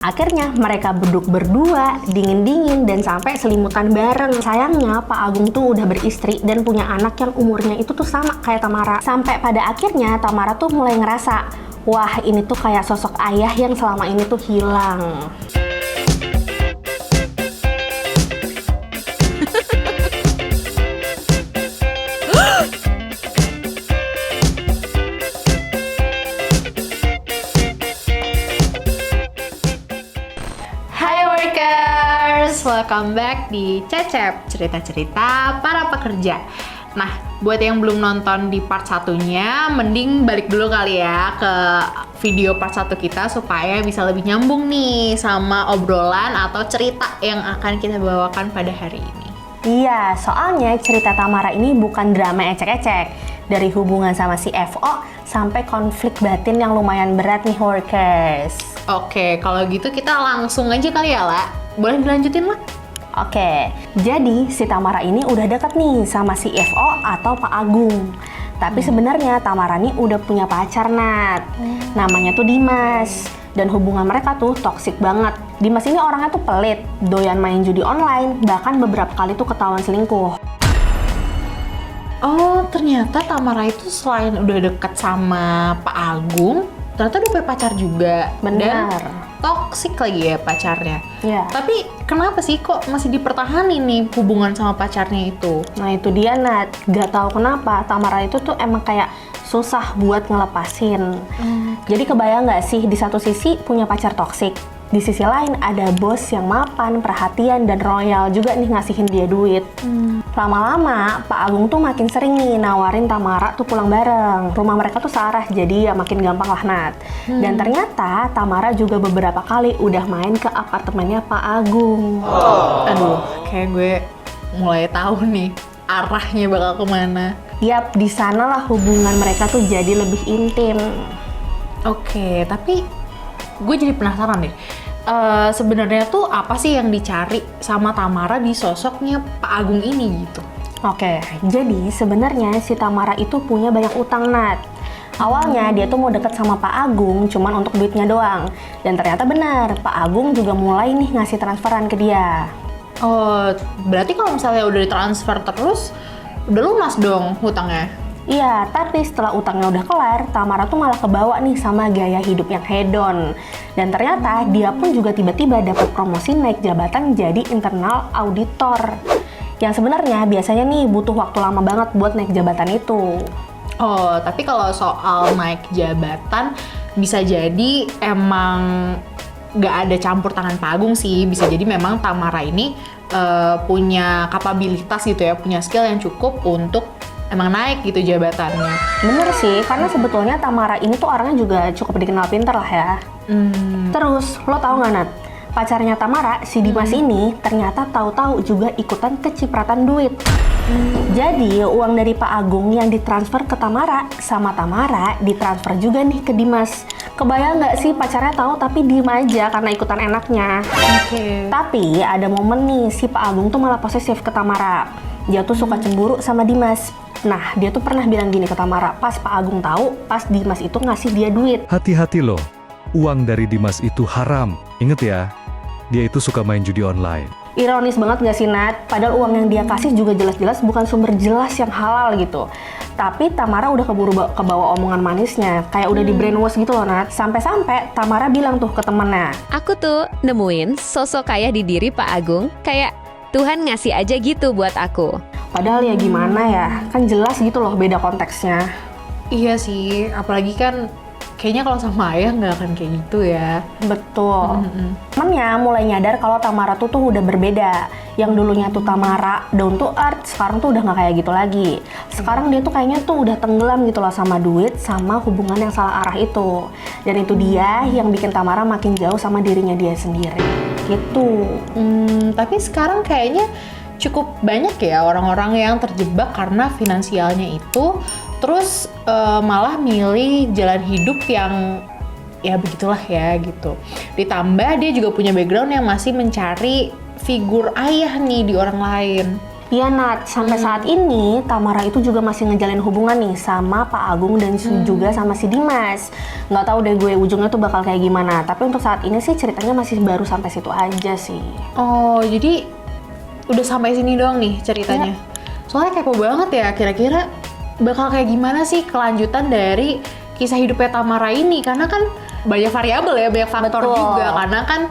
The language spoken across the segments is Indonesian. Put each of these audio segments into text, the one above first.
Akhirnya mereka duduk berdua, dingin-dingin, dan sampai selimutan bareng. Sayangnya Pak Agung tuh udah beristri dan punya anak yang umurnya itu tuh sama kayak Tamara. Sampai pada akhirnya Tamara tuh mulai ngerasa, wah ini tuh kayak sosok ayah yang selama ini tuh hilang. Welcome back di Cecep, cerita-cerita para pekerja. Nah, buat yang belum nonton di part satunya, mending balik dulu kali ya ke video part 1 kita supaya bisa lebih nyambung nih sama obrolan atau cerita yang akan kita bawakan pada hari ini. Iya, soalnya cerita Tamara ini bukan drama ecek-ecek. Dari hubungan sama si FO sampai konflik batin yang lumayan berat nih, workers. Oke, kalau gitu kita langsung aja kali ya, La. Boleh dilanjutin, La? Oke, jadi si Tamara ini udah deket nih sama si FO atau Pak Agung. Tapi sebenarnya Tamara nih udah punya pacar, Nat. Namanya tuh Dimas. Dan hubungan mereka tuh toksik banget. Dimas ini orangnya tuh pelit, doyan main judi online, bahkan beberapa kali tuh ketahuan selingkuh. Oh, ternyata Tamara itu selain udah deket sama Pak Agung, ternyata udah punya pacar juga. Benar. Dan toksik lagi ya pacarnya. Iya. Tapi kenapa sih kok masih dipertahanin nih hubungan sama pacarnya itu? Nah itu dia, Nat. Gak tahu kenapa Tamara itu tuh emang kayak susah buat ngelepasin. Jadi kebayang gak sih, di satu sisi punya pacar toksik, di sisi lain ada bos yang mapan, perhatian, dan royal juga nih ngasihin dia duit. Lama-lama Pak Agung tuh makin sering nih nawarin Tamara tuh pulang bareng. Rumah mereka tuh searah, jadi ya makin gampang lah, Nat. Dan ternyata Tamara juga beberapa kali udah main ke apartemennya Pak Agung. Aduh, kayak gue mulai tahu nih arahnya bakal kemana. Yap, di sanalah hubungan mereka tuh jadi lebih intim. Oke, tapi gue jadi penasaran deh. Sebenarnya tuh apa sih yang dicari sama Tamara di sosoknya Pak Agung ini gitu? Oke, jadi sebenarnya si Tamara itu punya banyak utang, Nat. Awalnya dia tuh mau deket sama Pak Agung cuman untuk duitnya doang. Dan ternyata benar, Pak Agung juga mulai nih ngasih transferan ke dia. Oh, berarti kalau misalnya udah ditransfer terus, udah lunas dong hutangnya? Iya, tapi setelah utangnya udah kelar, Tamara tuh malah kebawa nih sama gaya hidup yang hedon. Dan ternyata dia pun juga tiba-tiba dapat promosi naik jabatan jadi internal auditor. Yang sebenarnya biasanya nih butuh waktu lama banget buat naik jabatan itu. Oh, tapi kalau soal naik jabatan, bisa jadi emang nggak ada campur tangan Pak Agung sih. Bisa jadi memang Tamara ini punya kapabilitas gitu ya, punya skill yang cukup untuk emang naik gitu jabatannya. Bener sih, karena sebetulnya Tamara ini tuh orangnya juga cukup dikenal pinter lah ya. Terus, lo tau nggak, Nat? Pacarnya Tamara, si Dimas ini ternyata tahu-tahu juga ikutan kecipratan duit. Jadi, uang dari Pak Agung yang ditransfer ke Tamara, sama Tamara ditransfer juga nih ke Dimas. Kebayang nggak sih pacarnya tahu tapi diem aja karena ikutan enaknya. Oke. Tapi ada momen nih, si Pak Agung tuh malah posesif ke Tamara. Dia tuh suka cemburu sama Dimas. Nah, dia tuh pernah bilang gini ke Tamara, pas Pak Agung tahu, pas Dimas itu ngasih dia duit. Hati-hati loh, uang dari Dimas itu haram. Ingat ya, dia itu suka main judi online. Ironis banget gak sih, Nat? Padahal uang yang dia kasih juga jelas-jelas bukan sumber jelas yang halal gitu. Tapi Tamara udah keburu kebawa omongan manisnya, kayak udah di brainwash gitu loh, Nat. Sampai-sampai Tamara bilang tuh ke temennya, Aku tuh nemuin sosok kaya di diri Pak Agung, kayak Tuhan ngasih aja gitu buat aku. padahal ya gimana ya, kan jelas gitu loh beda konteksnya. Iya sih, apalagi kan kayaknya kalau sama ayah nggak akan kayak gitu ya. Betul. Temennya mulai nyadar kalau Tamara tuh udah berbeda. Yang dulunya tuh Tamara down to earth, sekarang tuh udah nggak kayak gitu lagi. Sekarang dia tuh kayaknya tuh udah tenggelam gitu loh sama duit, sama hubungan yang salah arah itu. Dan itu dia yang bikin Tamara makin jauh sama dirinya dia sendiri. Gitu. Tapi sekarang kayaknya cukup banyak ya orang-orang yang terjebak karena finansialnya itu, terus malah milih jalan hidup yang ya begitulah ya gitu. Ditambah dia juga punya background yang masih mencari figur ayah nih di orang lain. Iya Nat, sampai saat ini Tamara itu juga masih ngejalin hubungan nih sama Pak Agung dan juga sama si Dimas. Nggak tahu deh gue ujungnya tuh bakal kayak gimana. Tapi untuk saat ini sih ceritanya masih baru sampai situ aja sih. Oh, jadi udah sampai sini doang nih ceritanya. Soalnya kepo banget ya, kira-kira bakal kayak gimana sih kelanjutan dari kisah hidupnya Tamara ini, karena kan banyak variabel ya, banyak faktor Betul. juga, karena kan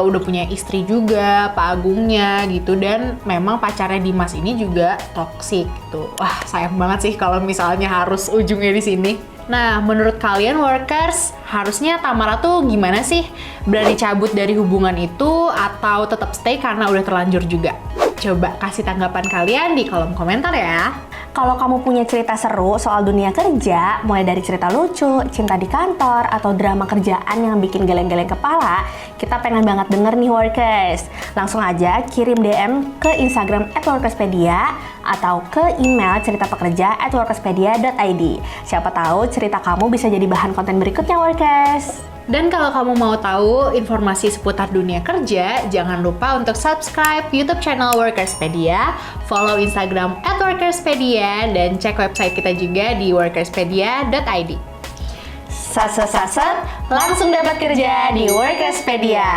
udah punya istri juga, Pak Agungnya gitu, dan memang pacarnya Dimas ini juga toksik gitu. Wah, sayang banget sih kalau misalnya harus ujungnya di sini. Nah, menurut kalian workers, harusnya Tamara tuh gimana sih? Berani cabut dari hubungan itu atau tetap stay karena udah terlanjur juga? Coba kasih tanggapan kalian di kolom komentar ya. Kalau kamu punya cerita seru soal dunia kerja, mulai dari cerita lucu, cinta di kantor, atau drama kerjaan yang bikin geleng-geleng kepala, kita pengen banget denger nih workers. Langsung aja kirim DM ke Instagram @workerspedia atau ke email ceritapekerja@workerspedia.id. Siapa tahu cerita kamu bisa jadi bahan konten berikutnya workers. Dan kalau kamu mau tahu informasi seputar dunia kerja, jangan lupa untuk subscribe YouTube channel Workerspedia, follow Instagram @workerspedia, dan cek website kita juga di workerspedia.id. Saset-saset, langsung dapat kerja di Workerspedia.